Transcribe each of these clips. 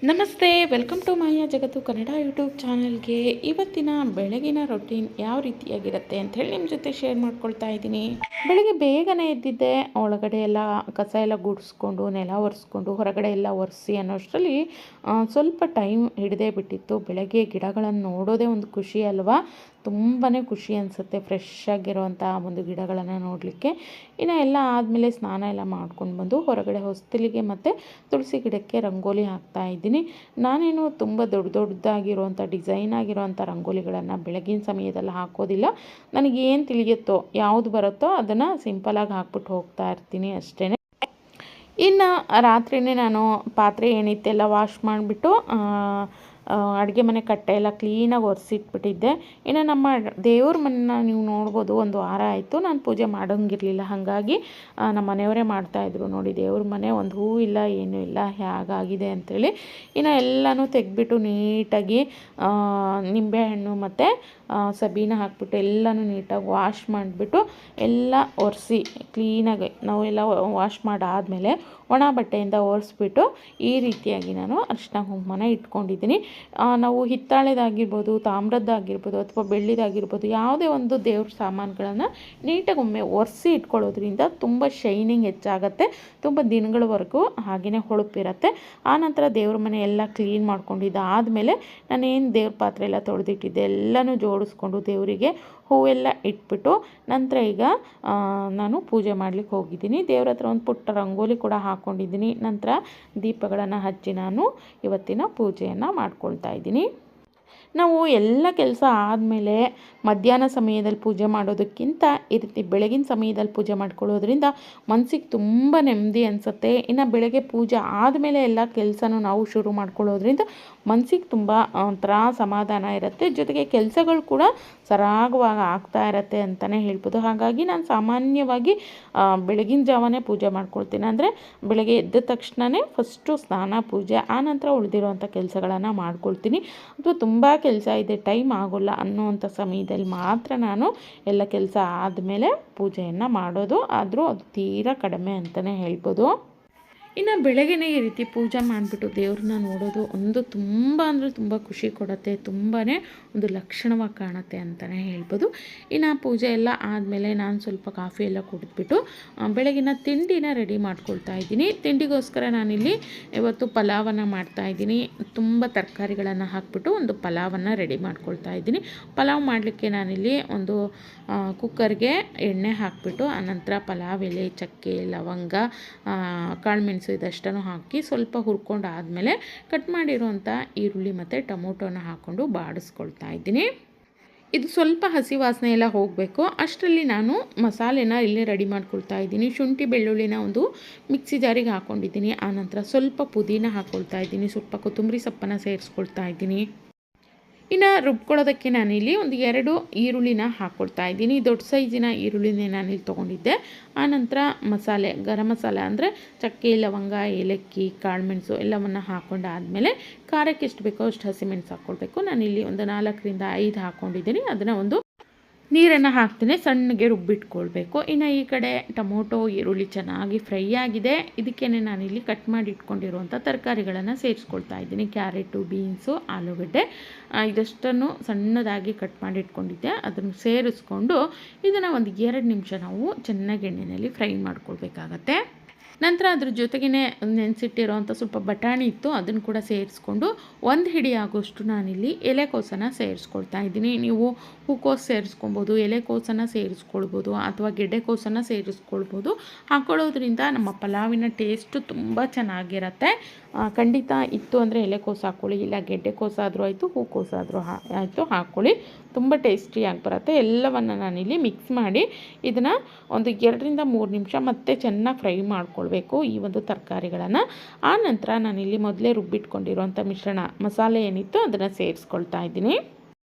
ನಮಸ್ತೆ, welcome to ಮಾಯಾ ಜಗತ್ತು Kannada YouTube ಚಾನಲ್ಗೆ. ಇವತ್ತಿನ ಬೆಳಗಿನ ರೊಟೀನ್ ಯಾವ ರೀತಿಯಾಗಿರುತ್ತೆ ಅಂಥೇಳಿ ನಿಮ್ಮ ಜೊತೆ ಶೇರ್ ಮಾಡ್ಕೊಳ್ತಾ ಇದ್ದೀನಿ. ಬೆಳಗ್ಗೆ ಬೇಗನೆ ಎದ್ದಿದ್ದೆ, ಒಳಗಡೆ ಎಲ್ಲ ಕಸ ಎಲ್ಲ ಗುಡಿಸ್ಕೊಂಡು ನೆಲ ಒರೆಸ್ಕೊಂಡು ಹೊರಗಡೆ ಎಲ್ಲ ಒರೆಸಿ ಅನ್ನೋಷ್ಟರಲ್ಲಿ ಸ್ವಲ್ಪ ಟೈಮ್ ಹಿಡಿದೇ ಬಿಟ್ಟಿತ್ತು. ಬೆಳಗ್ಗೆ ಗಿಡಗಳನ್ನು ನೋಡೋದೇ ಒಂದು ಖುಷಿ ಅಲ್ವಾ, ತುಂಬಾ ಖುಷಿ ಅನಿಸುತ್ತೆ ಫ್ರೆಶ್ ಆಗಿರೋವಂಥ ಒಂದು ಗಿಡಗಳನ್ನು ನೋಡಲಿಕ್ಕೆ. ಇನ್ನು ಎಲ್ಲ ಆದಮೇಲೆ ಸ್ನಾನ ಎಲ್ಲ ಮಾಡ್ಕೊಂಡು ಬಂದು ಹೊರಗಡೆ ಹೊಸ್ತಿಲಿಗೆ ಮತ್ತು ತುಳಸಿ ಗಿಡಕ್ಕೆ ರಂಗೋಲಿ ಹಾಕ್ತಾ ಇದ್ದೀನಿ. ನಾನೇನು ತುಂಬ ದೊಡ್ಡದಾಗಿರುವಂಥ ಡಿಸೈನ್ ಆಗಿರೋವಂಥ ರಂಗೋಲಿಗಳನ್ನು ಬೆಳಗಿನ ಸಮಯದಲ್ಲಿ ಹಾಕೋದಿಲ್ಲ. ನನಗೇನು ತಿಳಿಯುತ್ತೋ ಯಾವುದು ಬರುತ್ತೋ ಅದನ್ನು ಸಿಂಪಲಾಗಿ ಹಾಕ್ಬಿಟ್ಟು ಹೋಗ್ತಾ ಇರ್ತೀನಿ ಅಷ್ಟೇ. ಇನ್ನು ರಾತ್ರಿಯೇ ನಾನು ಪಾತ್ರೆ ಏನಿತ್ತೆಲ್ಲ ವಾಶ್ ಮಾಡಿಬಿಟ್ಟು ಅಡುಗೆ ಮನೆ ಕಟ್ಟೆ ಎಲ್ಲ ಕ್ಲೀನಾಗಿ ಒರೆಸಿಟ್ಬಿಟ್ಟಿದ್ದೆ. ಇನ್ನು ನಮ್ಮ ದೇವ್ರ ಮನೆನ ನೀವು ನೋಡ್ಬೋದು, ಒಂದು ವಾರ ಆಯಿತು ನಾನು ಪೂಜೆ ಮಾಡೋಂಗಿರಲಿಲ್ಲ. ಹಾಗಾಗಿ ನಮ್ಮ ಮನೆಯವರೇ ಮಾಡ್ತಾಯಿದ್ರು. ನೋಡಿ, ದೇವ್ರ ಮನೆ ಒಂದು ಹೂ ಇಲ್ಲ, ಏನೂ ಇಲ್ಲ, ಹೇಗಾಗಿದೆ ಅಂಥೇಳಿ. ಇನ್ನು ಎಲ್ಲನೂ ತೆಗೆದ್ಬಿಟ್ಟು ನೀಟಾಗಿ ನಿಂಬೆಹಣ್ಣು ಮತ್ತು ಸಬೀನ ಹಾಕ್ಬಿಟ್ಟು ಎಲ್ಲನೂ ನೀಟಾಗಿ ವಾಶ್ ಮಾಡಿಬಿಟ್ಟು ಎಲ್ಲ ಒರೆಸಿ ಕ್ಲೀನಾಗಿ ನಾವೆಲ್ಲ ವಾಶ್ ಮಾಡಾದಮೇಲೆ ಒಣ ಬಟ್ಟೆಯಿಂದ ಒರೆಸ್ಬಿಟ್ಟು ಈ ರೀತಿಯಾಗಿ ನಾನು ಅರಿಶಿನ ಕುಂಕುಮನ ಇಟ್ಕೊಂಡಿದ್ದೀನಿ. ನಾವು ಹಿತ್ತಾಳೆದಾಗಿರ್ಬೋದು, ತಾಮ್ರದ್ದಾಗಿರ್ಬೋದು ಅಥವಾ ಬೆಳ್ಳಿದಾಗಿರ್ಬೋದು, ಯಾವುದೇ ಒಂದು ದೇವ್ರ ಸಾಮಾನುಗಳನ್ನು ನೀಟಾಗಿ ಒಮ್ಮೆ ಒರೆಸಿ ಇಟ್ಕೊಳ್ಳೋದ್ರಿಂದ ತುಂಬ ಶೈನಿಂಗ್ ಹೆಚ್ಚಾಗತ್ತೆ, ತುಂಬ ದಿನಗಳವರೆಗೂ ಹಾಗೆಯೇ ಹೊಳಪಿರುತ್ತೆ. ಆನಂತರ ದೇವ್ರ ಮನೆ ಎಲ್ಲ ಕ್ಲೀನ್ ಮಾಡ್ಕೊಂಡಿದ್ದು ಆದಮೇಲೆ ನಾನೇನು ದೇವ್ರ ಪಾತ್ರೆ ಎಲ್ಲ ತೊಳೆದಿಟ್ಟಿದ್ದೆ ಎಲ್ಲನೂ ಜೋಡಿಸ್ಕೊಂಡು ದೇವರಿಗೆ ಹೂವೆಲ್ಲ ಇಟ್ಬಿಟ್ಟು ನಂತರ ಈಗ ನಾನು ಪೂಜೆ ಮಾಡಲಿಕ್ಕೆ ಹೋಗಿದ್ದೀನಿ. ದೇವ್ರ ಹತ್ರ ಒಂದು ಪುಟ್ಟ ರಂಗೋಲಿ ಕೂಡ ಹಾಕ್ಕೊಂಡಿದ್ದೀನಿ. ನಂತರ ದೀಪಗಳನ್ನು ಹಚ್ಚಿ ನಾನು ಇವತ್ತಿನ ಪೂಜೆಯನ್ನು ಮಾಡ್ಕೊಳ್ತಾ ಇದ್ದೀನಿ. ನಾವು ಎಲ್ಲ ಕೆಲಸ ಆದಮೇಲೆ ಮಧ್ಯಾಹ್ನ ಸಮಯದಲ್ಲಿ ಪೂಜೆ ಮಾಡೋದಕ್ಕಿಂತ ಈ ರೀತಿ ಬೆಳಗಿನ ಸಮಯದಲ್ಲಿ ಪೂಜೆ ಮಾಡ್ಕೊಳ್ಳೋದ್ರಿಂದ ಮನಸ್ಸಿಗೆ ತುಂಬ ನೆಮ್ಮದಿ ಅನಿಸುತ್ತೆ. ಇನ್ನು ಬೆಳಗ್ಗೆ ಪೂಜೆ ಆದಮೇಲೆ ಎಲ್ಲ ಕೆಲಸನೂ ನಾವು ಶುರು ಮಾಡ್ಕೊಳ್ಳೋದ್ರಿಂದ ಮನಸ್ಸಿಗೆ ತುಂಬ ಒಂಥರ ಸಮಾಧಾನ ಇರುತ್ತೆ. ಜೊತೆಗೆ ಕೆಲಸಗಳು ಕೂಡ ಸರಾಗವಾಗಿ ಆಗ್ತಾ ಇರುತ್ತೆ ಅಂತಲೇ ಹೇಳ್ಬೋದು. ಹಾಗಾಗಿ ನಾನು ಸಾಮಾನ್ಯವಾಗಿ ಬೆಳಗಿನ ಜಾವನೇ ಪೂಜೆ ಮಾಡ್ಕೊಳ್ತೀನಿ. ಅಂದರೆ ಬೆಳಗ್ಗೆ ಎದ್ದ ತಕ್ಷಣವೇ ಫಸ್ಟು ಸ್ನಾನ, ಪೂಜೆ, ಆನಂತರ ಉಳಿದಿರೋವಂಥ ಕೆಲಸಗಳನ್ನು ಮಾಡ್ಕೊಳ್ತೀನಿ. ಅಥವಾ ತುಂಬ ಕೆಲಸ ಇದೆ, ಟೈಮ್ ಆಗೋಲ್ಲ ಅನ್ನೋವಂಥ ಸಮಯದಲ್ಲಿ ಮಾತ್ರ ನಾನು ಎಲ್ಲ ಕೆಲಸ ಆದಮೇಲೆ ಪೂಜೆಯನ್ನು ಮಾಡೋದು. ಆದರೂ ಅದು ತೀರಾ ಕಡಿಮೆ ಅಂತಲೇ ಹೇಳ್ಬೋದು. ಇನ್ನು ಬೆಳಗ್ಗೆನೇ ಈ ರೀತಿ ಪೂಜೆ ಮಾಡಿಬಿಟ್ಟು ದೇವ್ರನ್ನ ನೋಡೋದು ಒಂದು ತುಂಬ ಅಂದರೆ ತುಂಬ ಖುಷಿ ಕೊಡುತ್ತೆ, ತುಂಬಾ ಒಂದು ಲಕ್ಷಣವಾಗಿ ಕಾಣುತ್ತೆ ಅಂತಲೇ ಹೇಳ್ಬೋದು. ಇನ್ನು ಪೂಜೆ ಎಲ್ಲ ಆದಮೇಲೆ ನಾನು ಸ್ವಲ್ಪ ಕಾಫಿ ಎಲ್ಲ ಕುಡಿದ್ಬಿಟ್ಟು ಬೆಳಗಿನ ತಿಂಡಿನ ರೆಡಿ ಮಾಡ್ಕೊಳ್ತಾ ಇದ್ದೀನಿ. ತಿಂಡಿಗೋಸ್ಕರ ನಾನಿಲ್ಲಿ ಇವತ್ತು ಪಲಾವನ್ನು ಮಾಡ್ತಾಯಿದ್ದೀನಿ. ತುಂಬ ತರಕಾರಿಗಳನ್ನು ಹಾಕ್ಬಿಟ್ಟು ಒಂದು ಪಲಾವನ್ನು ರೆಡಿ ಮಾಡ್ಕೊಳ್ತಾ ಇದ್ದೀನಿ. ಪಲಾವ್ ಮಾಡಲಿಕ್ಕೆ ನಾನಿಲ್ಲಿ ಒಂದು ಕುಕ್ಕರ್ಗೆ ಎಣ್ಣೆ ಹಾಕಿಬಿಟ್ಟು ಆನಂತರ ಪಲಾವ್ ಎಲೆ, ಚಕ್ಕೆ, ಲವಂಗ, ಕಾಳುಮೆಣಸು ಇದಷ್ಟನ್ನು ಹಾಕಿ ಸ್ವಲ್ಪ ಹುರ್ಕೊಂಡು ಆದಮೇಲೆ ಕಟ್ ಮಾಡಿರುವಂಥ ಈರುಳ್ಳಿ ಮತ್ತು ಟೊಮೊಟೊನ ಹಾಕ್ಕೊಂಡು ಬಾಡಿಸ್ಕೊಳ್ತಾ ಇದ್ದೀನಿ. ಇದು ಸ್ವಲ್ಪ ಹಸಿ ವಾಸನೆ ಎಲ್ಲ ಹೋಗಬೇಕು. ಅಷ್ಟರಲ್ಲಿ ನಾನು ಮಸಾಲೆನ ಇಲ್ಲೇ ರೆಡಿ ಮಾಡ್ಕೊಳ್ತಾ ಇದ್ದೀನಿ. ಶುಂಠಿ ಬೆಳ್ಳುಳ್ಳಿನ ಒಂದು ಮಿಕ್ಸಿ ಜಾರಿಗೆ ಹಾಕ್ಕೊಂಡಿದ್ದೀನಿ. ಆನಂತರ ಸ್ವಲ್ಪ ಪುದೀನ ಹಾಕ್ಕೊಳ್ತಾ ಇದ್ದೀನಿ, ಸ್ವಲ್ಪ ಕೊತ್ತಂಬರಿ ಸೊಪ್ಪನ್ನು ಸೇರಿಸ್ಕೊಳ್ತಾ ಇದ್ದೀನಿ. ಇನ್ನು ರುಬ್ಕೊಳ್ಳೋದಕ್ಕೆ ನಾನಿಲ್ಲಿ ಒಂದು 2 ಈರುಳ್ಳಿನ ಹಾಕ್ಕೊಳ್ತಾ ಇದ್ದೀನಿ. ದೊಡ್ಡ ಸೈಜಿನ ಈರುಳ್ಳಿನೇ ನಾನಿಲ್ಲಿ ತೊಗೊಂಡಿದ್ದೆ. ಆನಂತರ ಮಸಾಲೆ, ಗರಂ ಮಸಾಲೆ ಅಂದರೆ ಚಕ್ಕೆ, ಲವಂಗ, ಏಲಕ್ಕಿ, ಕಾಳುಮೆಣಸು ಎಲ್ಲವನ್ನು ಹಾಕ್ಕೊಂಡಾದಮೇಲೆ ಖಾರಕ್ಕೆ ಎಷ್ಟು ಬೇಕೋ ಅಷ್ಟು ಹಸಿಮೆಣಸು ಹಾಕ್ಕೊಳ್ಬೇಕು. ನಾನಿಲ್ಲಿ ಒಂದು 4ರಿಂದ 5 ಹಾಕ್ಕೊಂಡಿದ್ದೀನಿ. ಅದನ್ನು ಒಂದು ನೀರನ್ನು ಹಾಕ್ತೀನಿ, ಸಣ್ಣಗೆ ರುಬ್ಬಿಟ್ಕೊಳ್ಬೇಕು. ಇನ್ನು ಈ ಕಡೆ ಟೊಮೊಟೊ, ಈರುಳ್ಳಿ ಚೆನ್ನಾಗಿ ಫ್ರೈ ಆಗಿದೆ. ಇದಕ್ಕೇ ನಾನಿಲ್ಲಿ ಕಟ್ ಮಾಡಿ ಇಟ್ಕೊಂಡಿರುವಂಥ ತರಕಾರಿಗಳನ್ನು ಸೇರಿಸ್ಕೊಳ್ತಾ ಇದ್ದೀನಿ. ಕ್ಯಾರೆಟು, ಬೀನ್ಸು, ಆಲೂಗಡ್ಡೆ ಇದಷ್ಟನ್ನು ಸಣ್ಣದಾಗಿ ಕಟ್ ಮಾಡಿ ಇಟ್ಕೊಂಡಿದ್ದೆ. ಅದನ್ನು ಸೇರಿಸ್ಕೊಂಡು ಇದನ್ನು ಒಂದು 2 ನಿಮಿಷ ನಾವು ಚೆನ್ನಾಗಿ ಎಣ್ಣೆಯಲ್ಲಿ ಫ್ರೈ ಮಾಡ್ಕೊಳ್ಬೇಕಾಗತ್ತೆ. ನಂತರ ಅದ್ರ ಜೊತೆಗೇ ನೆನೆಸಿಟ್ಟಿರೋವಂಥ ಸ್ವಲ್ಪ ಬಟಾಣಿ ಇತ್ತು, ಅದನ್ನು ಕೂಡ ಸೇರಿಸ್ಕೊಂಡು ಒಂದು ಹಿಡಿ ಆಗೋಷ್ಟು ನಾನಿಲ್ಲಿ ಎಲೆಕೋಸನ್ನು ಸೇರಿಸ್ಕೊಳ್ತಾ ಇದ್ದೀನಿ. ನೀವು ಹೂಕೋಸು ಸೇರಿಸ್ಕೊಬೋದು, ಎಲೆಕೋಸನ್ನು ಸೇರಿಸ್ಕೊಳ್ಬೋದು ಅಥವಾ ಗೆಡ್ಡೆಕೋಸನ್ನು ಸೇರಿಸ್ಕೊಳ್ಬೋದು. ಹಾಕ್ಕೊಳ್ಳೋದ್ರಿಂದ ನಮ್ಮ ಪಲಾವಿನ ಟೇಸ್ಟು ತುಂಬ ಚೆನ್ನಾಗಿರುತ್ತೆ. ಖಂಡಿತ ಇತ್ತು ಅಂದರೆ ಎಲೆಕೋಸು ಹಾಕ್ಕೊಳ್ಳಿ, ಇಲ್ಲ ಗೆಡ್ಡೆಕೋಸಾದರೂ ಆಯಿತು, ಹೂಕೋಸಾದರೂ ಆಯಿತು ಹಾಕ್ಕೊಳ್ಳಿ, ತುಂಬ ಟೇಸ್ಟಿಯಾಗಿ ಬರುತ್ತೆ. ಎಲ್ಲವನ್ನು ನಾನಿಲ್ಲಿ ಮಿಕ್ಸ್ ಮಾಡಿ ಇದನ್ನು ಒಂದು 2ರಿಂದ 3 ನಿಮಿಷ ಮತ್ತೆ ಚೆನ್ನಾಗಿ ಫ್ರೈ ಮಾಡ್ಕೊಳ್ಬೇಕು ಈ ಒಂದು ತರಕಾರಿಗಳನ್ನು. ಆ ನಂತರ ನಾನಿಲ್ಲಿ ಮೊದಲೇ ರುಬ್ಬಿಟ್ಕೊಂಡಿರುವಂಥ ಮಿಶ್ರಣ ಮಸಾಲೆ ಏನಿತ್ತು ಅದನ್ನು ಸೇರಿಸ್ಕೊಳ್ತಾ ಇದ್ದೀನಿ.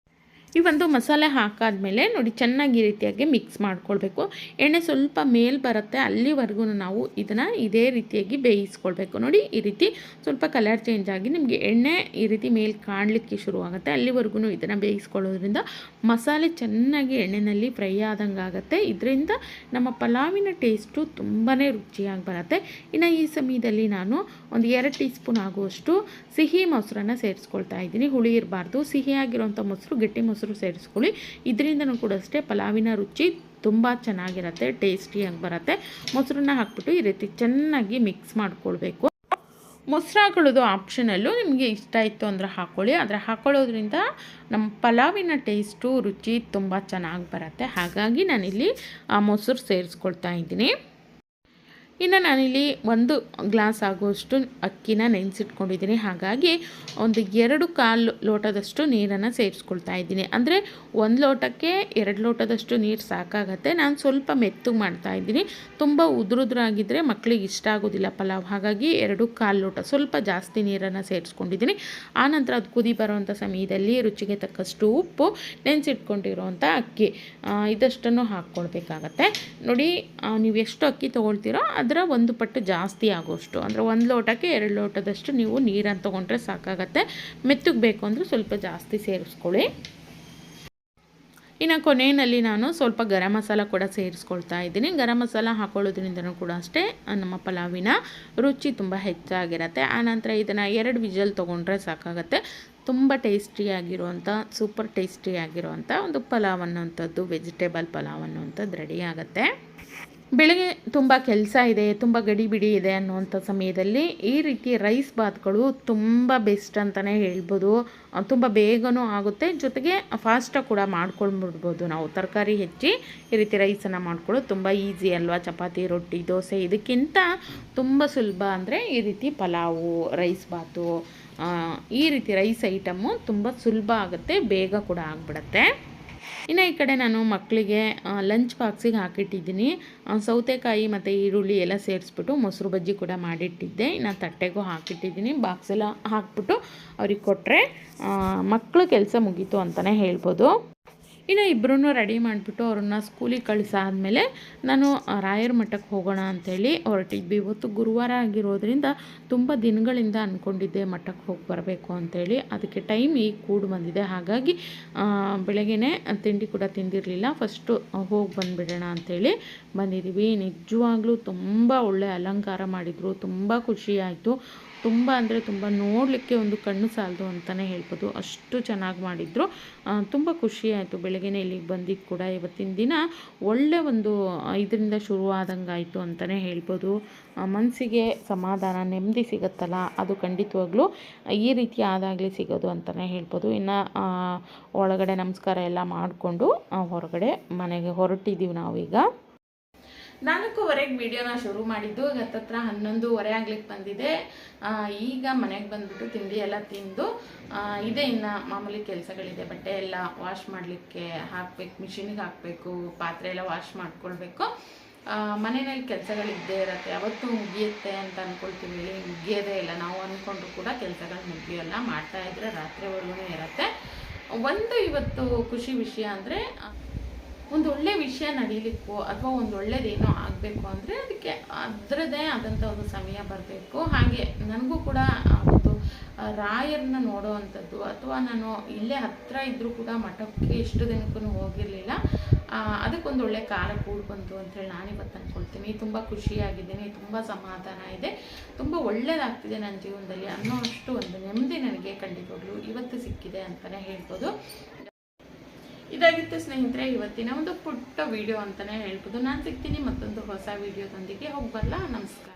ಈ ಒಂದು ಮಸಾಲೆ ಹಾಕಾದ್ಮೇಲೆ ನೋಡಿ ಚೆನ್ನಾಗಿ ಈ ರೀತಿಯಾಗಿ ಮಿಕ್ಸ್ ಮಾಡ್ಕೊಳ್ಬೇಕು. ಎಣ್ಣೆ ಸ್ವಲ್ಪ ಮೇಲೆ ಬರುತ್ತೆ ಅಲ್ಲಿವರೆಗೂ ನಾವು ಇದನ್ನು ಇದೇ ರೀತಿಯಾಗಿ ಬೇಯಿಸ್ಕೊಳ್ಬೇಕು. ನೋಡಿ ಈ ರೀತಿ ಸ್ವಲ್ಪ ಕಲರ್ ಚೇಂಜ್ ಆಗಿ ನಿಮಗೆ ಎಣ್ಣೆ ಈ ರೀತಿ ಮೇಲೆ ಕಾಣಲಿಕ್ಕೆ ಶುರುವಾಗುತ್ತೆ. ಅಲ್ಲಿವರೆಗೂ ಇದನ್ನು ಬೇಯಿಸ್ಕೊಳ್ಳೋದ್ರಿಂದ ಮಸಾಲೆ ಚೆನ್ನಾಗಿ ಎಣ್ಣೆಯಲ್ಲಿ ಫ್ರೈ ಆದಂಗೆ ಆಗುತ್ತೆ. ಇದರಿಂದ ನಮ್ಮ ಪಲಾವಿನ ಟೇಸ್ಟು ತುಂಬಾ ರುಚಿಯಾಗಿ ಬರುತ್ತೆ. ಇನ್ನು ಈ ಸಮಯದಲ್ಲಿ ನಾನು ಒಂದು 2 ಟೀ ಸ್ಪೂನ್ ಆಗುವಷ್ಟು ಸಿಹಿ ಮೊಸರನ್ನು ಸೇರಿಸ್ಕೊಳ್ತಾ ಇದ್ದೀನಿ. ಹುಳಿ ಇರಬಾರ್ದು, ಸಿಹಿಯಾಗಿರೋಂಥ ಮೊಸರು, ಗಟ್ಟಿ ಮೊಸರು ಸೇರಿಸ್ಕೊಳ್ಳಿ. ಇದರಿಂದನೂ ಕೂಡ ಅಷ್ಟೇ ಪಲಾವಿನ ರುಚಿ ತುಂಬ ಚೆನ್ನಾಗಿರುತ್ತೆ, ಟೇಸ್ಟಿಯಾಗಿ ಬರುತ್ತೆ. ಮೊಸರನ್ನ ಹಾಕ್ಬಿಟ್ಟು ಈ ರೀತಿ ಚೆನ್ನಾಗಿ ಮಿಕ್ಸ್ ಮಾಡ್ಕೊಳ್ಬೇಕು. ಮೊಸರು ಹಾಕೊಳ್ಳೋದು ಆಪ್ಷನಲ್ಲು, ನಿಮಗೆ ಇಷ್ಟ ಇತ್ತು ಅಂದರೆ ಹಾಕ್ಕೊಳ್ಳಿ. ಆದರೆ ಹಾಕ್ಕೊಳ್ಳೋದ್ರಿಂದ ನಮ್ಮ ಪಲಾವಿನ ಟೇಸ್ಟು ರುಚಿ ತುಂಬ ಚೆನ್ನಾಗಿ ಬರುತ್ತೆ. ಹಾಗಾಗಿ ನಾನಿಲ್ಲಿ ಮೊಸರು ಸೇರಿಸ್ಕೊಳ್ತಾ ಇದ್ದೀನಿ. ಇನ್ನು ನಾನಿಲ್ಲಿ 1 ಗ್ಲಾಸ್ ಆಗುವಷ್ಟು ಅಕ್ಕಿನ ನೆನೆಸಿಟ್ಕೊಂಡಿದ್ದೀನಿ. ಹಾಗಾಗಿ ಒಂದು 2 ಲೋಟದಷ್ಟು ನೀರನ್ನು ಸೇರಿಸ್ಕೊಳ್ತಾ ಇದ್ದೀನಿ. ಅಂದರೆ 1 ಲೋಟಕ್ಕೆ 2 ಲೋಟದಷ್ಟು ನೀರು ಸಾಕಾಗತ್ತೆ. ನಾನು ಸ್ವಲ್ಪ ಮೆತ್ತಗೆ ಮಾಡ್ತಾ ಇದ್ದೀನಿ. ತುಂಬ ಉದುರುದ್ರಾಗಿದ್ದರೆ ಮಕ್ಕಳಿಗೆ ಇಷ್ಟ ಆಗೋದಿಲ್ಲ ಪಲಾವ್. ಹಾಗಾಗಿ 2 ಲೋಟ ಸ್ವಲ್ಪ ಜಾಸ್ತಿ ನೀರನ್ನು ಸೇರಿಸ್ಕೊಂಡಿದ್ದೀನಿ. ಆನಂತರ ಅದು ಕುದಿ ಬರೋವಂಥ ಸಮಯದಲ್ಲಿ ರುಚಿಗೆ ತಕ್ಕಷ್ಟು ಉಪ್ಪು, ನೆನೆಸಿಟ್ಕೊಂಡಿರೋವಂಥ ಅಕ್ಕಿ ಇದಷ್ಟನ್ನು ಹಾಕ್ಕೊಳ್ಬೇಕಾಗತ್ತೆ. ನೋಡಿ ನೀವು ಎಷ್ಟು ಅಕ್ಕಿ ತೊಗೊಳ್ತೀರೋ ಅದರ 1 ಪಟ್ಟು ಜಾಸ್ತಿ ಆಗೋಷ್ಟು, ಅಂದರೆ 1 ಲೋಟಕ್ಕೆ 2 ಲೋಟದಷ್ಟು ನೀವು ನೀರನ್ನು ತೊಗೊಂಡ್ರೆ ಸಾಕಾಗತ್ತೆ. ಮೆತ್ತಗೆ ಬೇಕು ಅಂದರೆ ಸ್ವಲ್ಪ ಜಾಸ್ತಿ ಸೇರಿಸ್ಕೊಳ್ಳಿ. ಇನ್ನು ಕೊನೆಯಲ್ಲಿ ನಾನು ಸ್ವಲ್ಪ ಗರಂ ಮಸಾಲ ಕೂಡ ಸೇರಿಸ್ಕೊಳ್ತಾ ಇದ್ದೀನಿ. ಗರಂ ಮಸಾಲ ಹಾಕೊಳ್ಳೋದ್ರಿಂದನೂ ಕೂಡ ಅಷ್ಟೇ ನಮ್ಮ ಪಲಾವಿನ ರುಚಿ ತುಂಬ ಹೆಚ್ಚಾಗಿರುತ್ತೆ. ಆನಂತರ ಇದನ್ನು 2 ವಿಜಲ್ ತೊಗೊಂಡ್ರೆ ಸಾಕಾಗತ್ತೆ. ತುಂಬ ಟೇಸ್ಟಿಯಾಗಿರುವಂಥ, ಸೂಪರ್ ಟೇಸ್ಟಿಯಾಗಿರುವಂಥ ಒಂದು ಪಲಾವ್ ಅನ್ನೋಂಥದ್ದು, ವೆಜಿಟೇಬಲ್ ಪಲಾವ್ ಅನ್ನೋಂಥದ್ದು ರೆಡಿ ಆಗುತ್ತೆ. ಬೆಳಗ್ಗೆ ತುಂಬ ಕೆಲಸ ಇದೆ, ತುಂಬ ಗಡಿಬಿಡಿ ಇದೆ ಅನ್ನುವಂಥ ಸಮಯದಲ್ಲಿ ಈ ರೀತಿ ರೈಸ್ ಬಾತ್ಗಳು ತುಂಬ ಬೆಸ್ಟ್ ಅಂತಲೇ ಹೇಳ್ಬೋದು. ತುಂಬ ಬೇಗನೂ ಆಗುತ್ತೆ, ಜೊತೆಗೆ ಫಾಸ್ಟಾಗಿ ಕೂಡ ಮಾಡ್ಕೊಂಡ್ಬಿಡ್ಬೋದು. ನಾವು ತರಕಾರಿ ಹೆಚ್ಚಿ ಈ ರೀತಿ ರೈಸನ್ನು ಮಾಡ್ಕೊಳ್ಳೋದು ತುಂಬ ಈಸಿ ಅಲ್ವಾ. ಚಪಾತಿ, ರೊಟ್ಟಿ, ದೋಸೆ ಇದಕ್ಕಿಂತ ತುಂಬ ಸುಲಭ ಅಂದರೆ ಈ ರೀತಿ ಪಲಾವು, ರೈಸ್ ಬಾತು, ಈ ರೀತಿ ರೈಸ್ ಐಟಮ್ಮು ತುಂಬ ಸುಲಭ ಆಗುತ್ತೆ, ಬೇಗ ಕೂಡ ಆಗಿಬಿಡತ್ತೆ. ಇನ್ನು ಈ ಕಡೆ ನಾನು ಮಕ್ಕಳಿಗೆ ಲಂಚ್ ಬಾಕ್ಸಿಗೆ ಹಾಕಿಟ್ಟಿದ್ದೀನಿ. ಸೌತೆಕಾಯಿ ಮತ್ತು ಈರುಳ್ಳಿ ಎಲ್ಲ ಸೇರಿಸ್ಬಿಟ್ಟು ಮೊಸರು ಬಜ್ಜಿ ಕೂಡ ಮಾಡಿಟ್ಟಿದ್ದೆ. ಇನ್ನು ತಟ್ಟೆಗೂ ಹಾಕಿಟ್ಟಿದ್ದೀನಿ. ಬಾಕ್ಸೆಲ್ಲ ಹಾಕ್ಬಿಟ್ಟು ಅವ್ರಿಗೆ ಕೊಟ್ಟರೆ ಮಕ್ಕಳ ಕೆಲಸ ಮುಗೀತು ಅಂತಲೇ ಹೇಳ್ಬೋದು. ಇನ್ನು ಇಬ್ಬರೂ ರೆಡಿ ಮಾಡಿಬಿಟ್ಟು ಅವ್ರನ್ನ ಸ್ಕೂಲಿಗೆ ಕಳಿಸಾದ್ಮೇಲೆ ನಾನು ರಾಯರ ಮಠಕ್ಕೆ ಹೋಗೋಣ ಅಂಥೇಳಿ ಹೊರಟಿದ್ವಿ. ಇವತ್ತು ಗುರುವಾರ ಆಗಿರೋದ್ರಿಂದ ತುಂಬ ದಿನಗಳಿಂದ ಅಂದ್ಕೊಂಡಿದ್ದೆ ಮಠಕ್ಕೆ ಹೋಗಿ ಬರಬೇಕು ಅಂಥೇಳಿ. ಅದಕ್ಕೆ ಟೈಮ್ ಈಗ ಕೂಡಿ ಬಂದಿದೆ. ಹಾಗಾಗಿ ಬೆಳಗ್ಗೆನೇ ತಿಂಡಿ ಕೂಡ ತಿಂದಿರಲಿಲ್ಲ. ಫಸ್ಟು ಹೋಗಿ ಬಂದುಬಿಡೋಣ ಅಂಥೇಳಿ ಬಂದಿದ್ದೀವಿ. ನಿಜವಾಗ್ಲೂ ತುಂಬ ಒಳ್ಳೆ ಅಲಂಕಾರ ಮಾಡಿದರು, ತುಂಬ ಖುಷಿಯಾಯಿತು. ತುಂಬ ಅಂದರೆ ತುಂಬ ನೋಡಲಿಕ್ಕೆ ಒಂದು ಕಣ್ಣು ಸಾಲದು ಅಂತಲೇ ಹೇಳ್ಬೋದು, ಅಷ್ಟು ಚೆನ್ನಾಗಿ ಮಾಡಿದರು. ತುಂಬ ಖುಷಿಯಾಯಿತು ಬೆಳಗ್ಗೆನೇ ಇಲ್ಲಿಗೆ ಬಂದಿದ್ದು ಕೂಡ. ಇವತ್ತಿನ ದಿನ ಒಳ್ಳೆ ಒಂದು ಇದರಿಂದ ಶುರುವಾದಂಗಾಯಿತು ಅಂತಲೇ ಹೇಳ್ಬೋದು. ಮನಸ್ಸಿಗೆ ಸಮಾಧಾನ, ನೆಮ್ಮದಿ ಸಿಗುತ್ತಲ್ಲ, ಅದು ಖಂಡಿತವಾಗ್ಲೂ ಈ ರೀತಿ ಆದಾಗಲೇ ಸಿಗೋದು ಅಂತಲೇ ಹೇಳ್ಬೋದು. ಇನ್ನು ಒಳಗಡೆ ನಮಸ್ಕಾರ ಎಲ್ಲ ಮಾಡಿಕೊಂಡು ಹೊರಗಡೆ ಮನೆಗೆ ಹೊರಟಿದ್ದೀವಿ ನಾವೀಗ. 4:15 ವಿಡಿಯೋನ ಶುರು ಮಾಡಿದ್ದು, ಹತ್ತತ್ರ 11:30 ಆಗ್ಲಿಕ್ಕೆ ಬಂದಿದೆ. ಈಗ ಮನೆಗೆ ಬಂದುಬಿಟ್ಟು ತಿಂಡಿ ಎಲ್ಲ ತಿಂದು ಇದೇ ಇನ್ನು ಮಾಮೂಲಿ ಕೆಲಸಗಳಿದೆ. ಬಟ್ಟೆ ಎಲ್ಲ ವಾಶ್ ಮಾಡಲಿಕ್ಕೆ ಹಾಕಬೇಕು, ಮಿಷಿನಿಗೆ ಹಾಕಬೇಕು, ಪಾತ್ರೆ ಎಲ್ಲ ವಾಶ್ ಮಾಡ್ಕೊಳ್ಬೇಕು. ಮನೆಯಲ್ಲಿ ಕೆಲಸಗಳಿದ್ದೇ ಇರುತ್ತೆ, ಯಾವತ್ತೂ ಮುಗಿಯುತ್ತೆ ಅಂತ ಅಂದ್ಕೊಳ್ತೀವಿ, ಮುಗಿಯೋದೇ ಇಲ್ಲ. ನಾವು ಅಂದ್ಕೊಂಡ್ರು ಕೂಡ ಕೆಲಸಗಳು ಮುಗಿಯೋಲ್ಲ, ಮಾಡ್ತಾಯಿದ್ರೆ ರಾತ್ರಿವರೆಗೂ ಇರುತ್ತೆ. ಇವತ್ತು ಖುಷಿ ವಿಷಯ ಅಂದರೆ ಒಂದು ಒಳ್ಳೆ ವಿಷಯ ನಡೀಲಿಕ್ಕೋ ಅಥವಾ ಒಂದು ಒಳ್ಳೇದೇನೋ ಆಗಬೇಕು ಅಂದರೆ ಅದಕ್ಕೆ ಅದರದ್ದೇ ಆದಂಥ ಒಂದು ಸಮಯ ಬರಬೇಕು. ಹಾಗೆ ನನಗೂ ಕೂಡ ಒಂದು ರಾಯರನ್ನ ನೋಡೋ ಅಂಥದ್ದು, ಅಥವಾ ನಾನು ಇಲ್ಲೇ ಹತ್ತಿರ ಇದ್ದರೂ ಕೂಡ ಮಠಕ್ಕೆ ಎಷ್ಟು ದಿನಕ್ಕೂ ಹೋಗಿರಲಿಲ್ಲ, ಅದಕ್ಕೊಂದು ಒಳ್ಳೆ ಕಾಲ ಕೂಡಿ ಬಂತು ಅಂಥೇಳಿ ನಾನಿವತ್ತು ಅಂದ್ಕೊಳ್ತೀನಿ. ತುಂಬ ಖುಷಿಯಾಗಿದ್ದೀನಿ, ತುಂಬ ಸಮಾಧಾನ ಇದೆ, ತುಂಬ ಒಳ್ಳೆಯದಾಗ್ತಿದೆ ನನ್ನ ಜೀವನದಲ್ಲಿ ಅನ್ನೋ ಅಷ್ಟು ಒಂದು ನೆಮ್ಮದಿ ನನಗೆ ಖಂಡಿತವಾಗ್ಲೂ ಇವತ್ತು ಸಿಕ್ಕಿದೆ ಅಂತಲೇ ಹೇಳ್ಬೋದು. ಇದಾಗಿತ್ತು ಸ್ನೇಹಿತರೆ ಇವತ್ತಿನ ಒಂದು ಪುಟ್ಟ ವಿಡಿಯೋ ಅಂತಲೇ ಹೇಳ್ಬೋದು. ನಾನು ಸಿಗ್ತೀನಿ ಮತ್ತೊಂದು ಹೊಸ ವಿಡಿಯೋದೊಂದಿಗೆ. ಹೋಗಿ ಬರಲಾ? ನಮಸ್ಕಾರ.